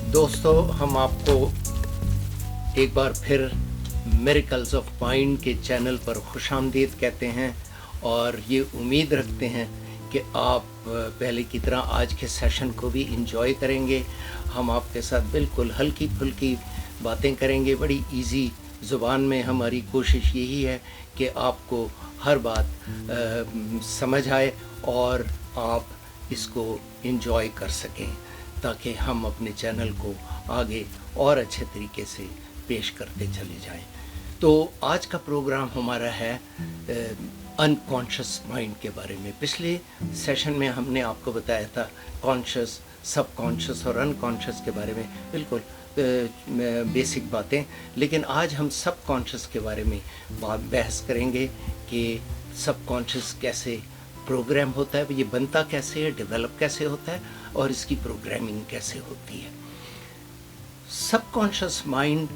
दोस्तों, हम आपको एक बार फिर मिरेकल्स ऑफ माइंड के चैनल पर खुशामदीद कहते हैं और ये उम्मीद रखते हैं कि आप पहले की तरह आज के सेशन को भी इंजॉय करेंगे। हम आपके साथ बिल्कुल हल्की फुल्की बातें करेंगे, बड़ी इजी ज़ुबान में। हमारी कोशिश यही है कि आपको हर बात समझ आए और आप इसको इंजॉय कर सकें, ताकि हम अपने चैनल को आगे और अच्छे तरीके से पेश करते चले जाएं। तो आज का प्रोग्राम हमारा है अनकॉन्शियस माइंड के बारे में। पिछले सेशन में हमने आपको बताया था कॉन्शियस, सबकॉन्शियस और अनकॉन्शियस के बारे में, बिल्कुल बेसिक बातें। लेकिन आज हम सबकॉन्शियस के बारे में बहस करेंगे कि सबकॉन्शियस कैसे प्रोग्राम होता है, ये बनता कैसे है, डेवलप कैसे होता है और इसकी प्रोग्रामिंग कैसे होती है। सबकॉन्शियस माइंड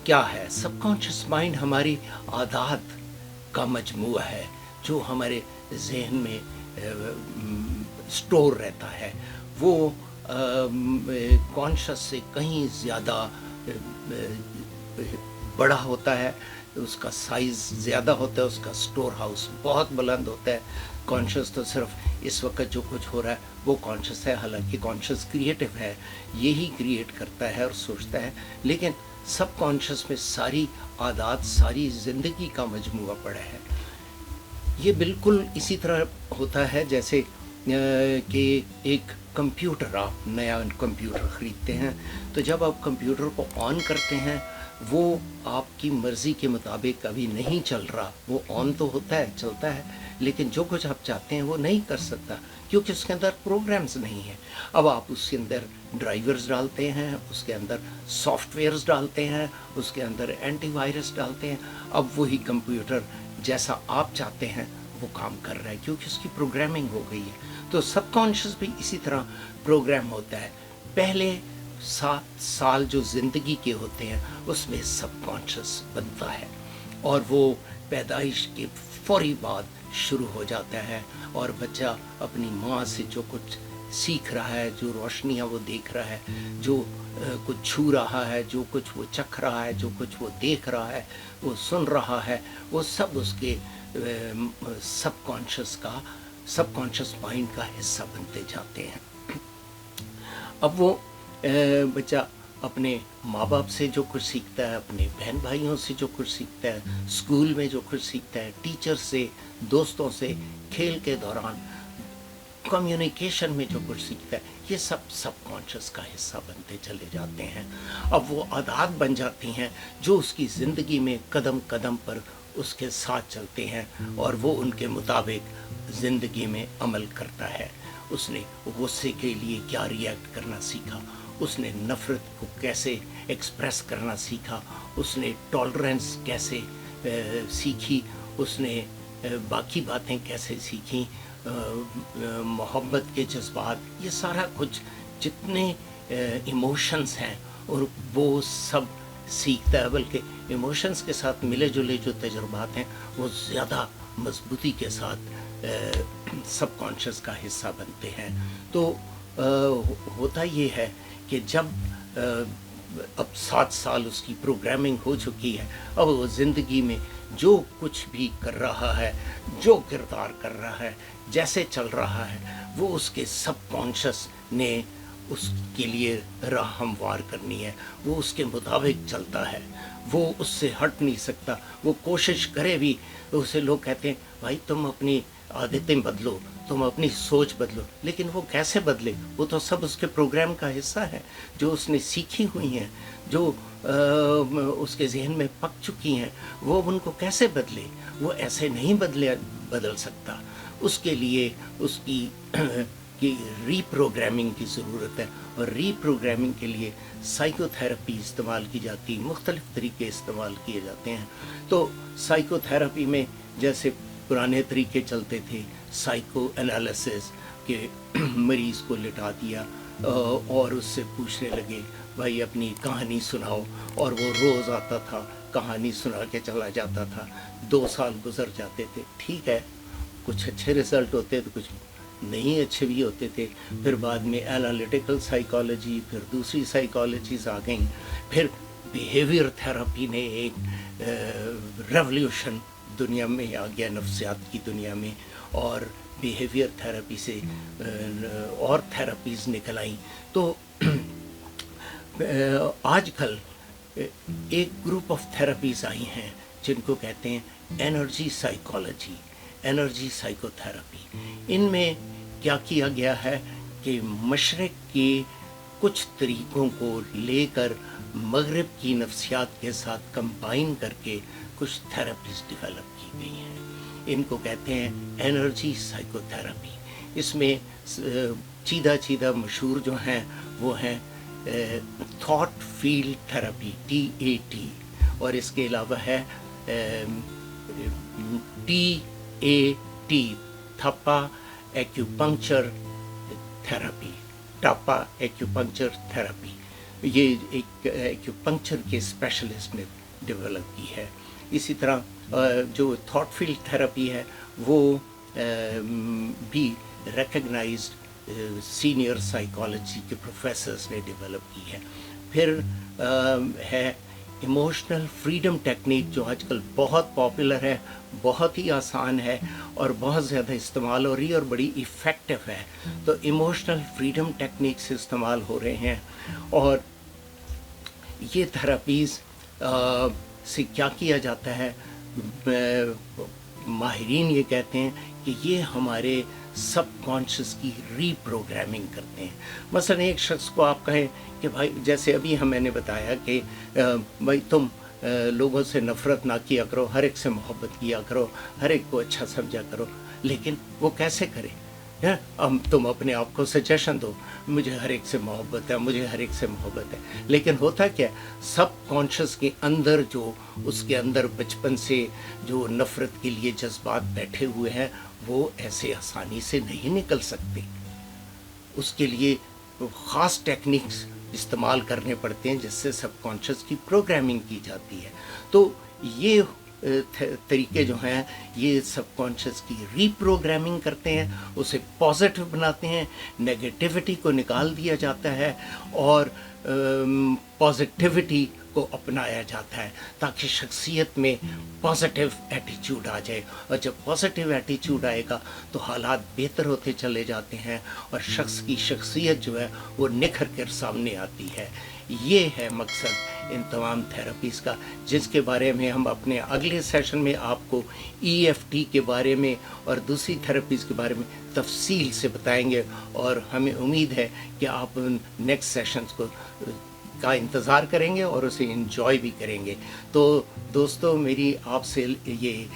क्या है? सबकॉन्शियस माइंड हमारी आदत का मजमूआ है जो हमारे जहन में स्टोर रहता है। वो कॉन्शियस से कहीं ज़्यादा बड़ा होता है, उसका साइज़ ज़्यादा होता है, उसका स्टोर हाउस बहुत बुलंद होता है। कॉन्शियस तो सिर्फ इस वक्त जो कुछ हो रहा है वो कॉन्शियस है, हालांकि कॉन्शियस क्रिएटिव है, यही क्रिएट करता है और सोचता है। लेकिन सब कॉन्शियस में सारी आदत, सारी ज़िंदगी का मजमूआ पड़ा है। ये बिल्कुल इसी तरह होता है जैसे कि एक कंप्यूटर, आप नया कंप्यूटर ख़रीदते हैं तो जब आप कंप्यूटर को ऑन करते हैं वो आपकी मर्ज़ी के मुताबिक अभी नहीं चल रहा। वो ऑन तो होता है, चलता है, लेकिन जो कुछ आप चाहते हैं वो नहीं कर सकता क्योंकि उसके अंदर प्रोग्राम्स नहीं हैं। अब आप उसके अंदर ड्राइवर्स डालते हैं, उसके अंदर सॉफ्टवेयर्स डालते हैं, उसके अंदर एंटीवायरस डालते हैं। अब वही कंप्यूटर जैसा आप चाहते हैं वो काम कर रहा है क्योंकि उसकी प्रोग्रामिंग हो गई है। तो सबकॉन्शियस भी इसी तरह प्रोग्राम होता है। पहले 7 साल जो ज़िंदगी के होते हैं उसमें सबकॉन्शियस बनता है और वो पैदाइश के फौरी बाद शुरू हो जाता है और बच्चा अपनी माँ से जो कुछ सीख रहा है, जो रोशनियाँ वो देख रहा है, जो कुछ छू रहा है, जो कुछ वो चख रहा है, जो कुछ वो देख रहा है, वो सुन रहा है, वो सब उसके सबकॉन्शियस माइंड का हिस्सा बनते जाते हैं। अब वो बच्चा अपने माँ बाप से जो कुछ सीखता है, अपने बहन भाइयों से जो कुछ सीखता है, स्कूल में जो कुछ सीखता है, टीचर से, दोस्तों से, खेल के दौरान कम्युनिकेशन में जो कुछ सीखता है, ये सब सबकॉन्शियस का हिस्सा बनते चले जाते हैं। अब वो आदत बन जाती हैं जो उसकी ज़िंदगी में कदम कदम पर उसके साथ चलते हैं और वो उनके मुताबिक ज़िंदगी में अमल करता है। उसने गुस्से के लिए क्या रिएक्ट करना सीखा, उसने नफ़रत को कैसे एक्सप्रेस करना सीखा, उसने टॉलरेंस कैसे सीखी, उसने बाकी बातें कैसे सीखी, मोहब्बत के जज्बात, ये सारा कुछ जितने इमोशंस हैं और वो सब सीखता है। बल्कि इमोशंस के साथ मिले जुले जो तजुर्बात हैं वो ज़्यादा मजबूती के साथ सबकॉन्शियस का हिस्सा बनते हैं। तो होता ये है कि जब अब 7 साल उसकी प्रोग्रामिंग हो चुकी है, अब वो ज़िंदगी में जो कुछ भी कर रहा है, जो किरदार कर रहा है, जैसे चल रहा है, वो उसके सबकॉन्शियस ने उसके लिए राह हमवार करनी है। वो उसके मुताबिक चलता है, वो उससे हट नहीं सकता। वो कोशिश करे भी तो उसे लोग कहते हैं भाई तुम अपनी आदतें बदलो, तुम अपनी सोच बदलो, लेकिन वो कैसे बदले? वो तो सब उसके प्रोग्राम का हिस्सा है जो उसने सीखी हुई हैं, जो उसके जहन में पक चुकी हैं। वो उनको कैसे बदले? वो ऐसे नहीं बदल सकता। उसके लिए उसकी की रीप्रोग्रामिंग की ज़रूरत है और रीप्रोग्रामिंग के लिए साइकोथेरेपी इस्तेमाल की जाती है, मुख्तलिफ़ तरीके इस्तेमाल किए जाते हैं। तो साइकोथेरेपी में जैसे पुराने तरीके चलते थे, साइको एनालिसिस के मरीज़ को लिटा दिया और उससे पूछने लगे भाई अपनी कहानी सुनाओ, और वो रोज़ आता था, कहानी सुना के चला जाता था। 2 साल गुजर जाते थे, ठीक है, कुछ अच्छे रिज़ल्ट होते तो कुछ नहीं अच्छे भी होते थे। फिर बाद में एनालिटिकल साइकोलॉजी, फिर दूसरी साइकोलॉजीज आ गई, फिर बिहेवियर थेरेपी ने एक रेवोल्यूशन दुनिया में आ गया, नफ्सियात की दुनिया में, और बिहेवियर थेरेपी से और थेरेपीज़ निकल आई। तो आजकल एक ग्रुप ऑफ थेरेपीज़ आई हैं जिनको कहते हैं एनर्जी साइकोलॉजी, एनर्जी साइकोथेरेपी। इनमें क्या किया गया है कि मशरक़ के कुछ तरीक़ों को लेकर मगरिब की नफ्सियात के साथ कंबाइन करके कुछ थेरेपीज़ डेवलप की गई हैं। इनको कहते हैं एनर्जी साइकोथेरेपी। इसमें सीधा मशहूर जो हैं वो हैं थॉट फील्ड थेरेपी, TAT, और इसके अलावा है TAT, थप्पा एक्यूपंक्चर थेरेपी, टापा एक्यूपंक्चर थेरेपी। ये एक एक्यूपंक्चर के स्पेशलिस्ट ने डेवलप की है। इसी तरह जो थॉट फील्ड थेरेपी है वो भी रिकग्नाइज्ड सीनियर साइकोलॉजी के प्रोफेसर्स ने डेवलप की है। फिर है इमोशनल फ्रीडम टेक्निक, जो आजकल बहुत पॉपुलर है, बहुत ही आसान है और बहुत ज़्यादा इस्तेमाल हो रही है और बड़ी इफ़ेक्टिव है। तो इमोशनल फ्रीडम टेक्निक्स इस्तेमाल हो रहे हैं। और ये थेरेपीज़ से क्या किया जाता है, माहिरीन ये कहते हैं कि ये हमारे सब कॉन्शियस की रीप्रोग्रामिंग करते हैं। मसलन एक शख्स को आप कहें कि भाई, जैसे अभी मैंने बताया कि भाई तुम लोगों से नफ़रत ना किया करो, हर एक से मोहब्बत किया करो, हर एक को अच्छा समझा करो, लेकिन वो कैसे करे? है, अब तुम अपने आप को सजेशन दो, मुझे हर एक से मोहब्बत है, मुझे हर एक से मोहब्बत है, लेकिन होता क्या, सब कॉन्शियस के अंदर जो उसके अंदर बचपन से जो नफ़रत के लिए जज्बात बैठे हुए हैं वो ऐसे आसानी से नहीं निकल सकते। उसके लिए ख़ास टेक्निक्स इस्तेमाल करने पड़ते हैं जिससे सब कॉन्शियस की प्रोग्रामिंग की जाती है। तो ये तरीके जो हैं ये सब कॉन्शियस की रीप्रोग्रामिंग करते हैं, उसे पॉजिटिव बनाते हैं, नेगेटिविटी को निकाल दिया जाता है और पॉजिटिविटी को अपनाया जाता है ताकि शख्सियत में पॉजिटिव एटीट्यूड आ जाए। और जब पॉजिटिव एटीट्यूड आएगा तो हालात बेहतर होते चले जाते हैं और शख्स की शख्सियत जो है वो निखर कर सामने आती है। ये है मकसद इन तमाम थेरेपीज़ का, जिसके बारे में हम अपने अगले सेशन में आपको EFT के बारे में और दूसरी थेरेपीज़ के बारे में तफसील से बताएंगे। और हमें उम्मीद है कि आप नेक्स्ट सेशंस का इंतज़ार करेंगे और उसे एंजॉय भी करेंगे। तो दोस्तों, मेरी आपसे ये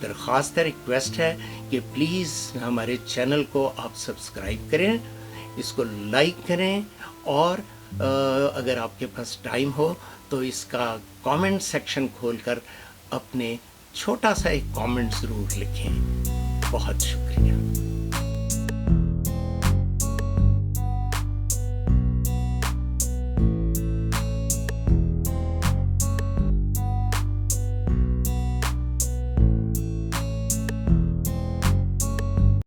दरख्वास्त है, रिक्वेस्ट है कि प्लीज़ हमारे चैनल को आप सब्सक्राइब करें, इसको लाइक करें और अगर आपके पास टाइम हो तो इसका कमेंट सेक्शन खोलकर अपने छोटा सा एक कमेंट ज़रूर लिखें। बहुत शुक्रिया।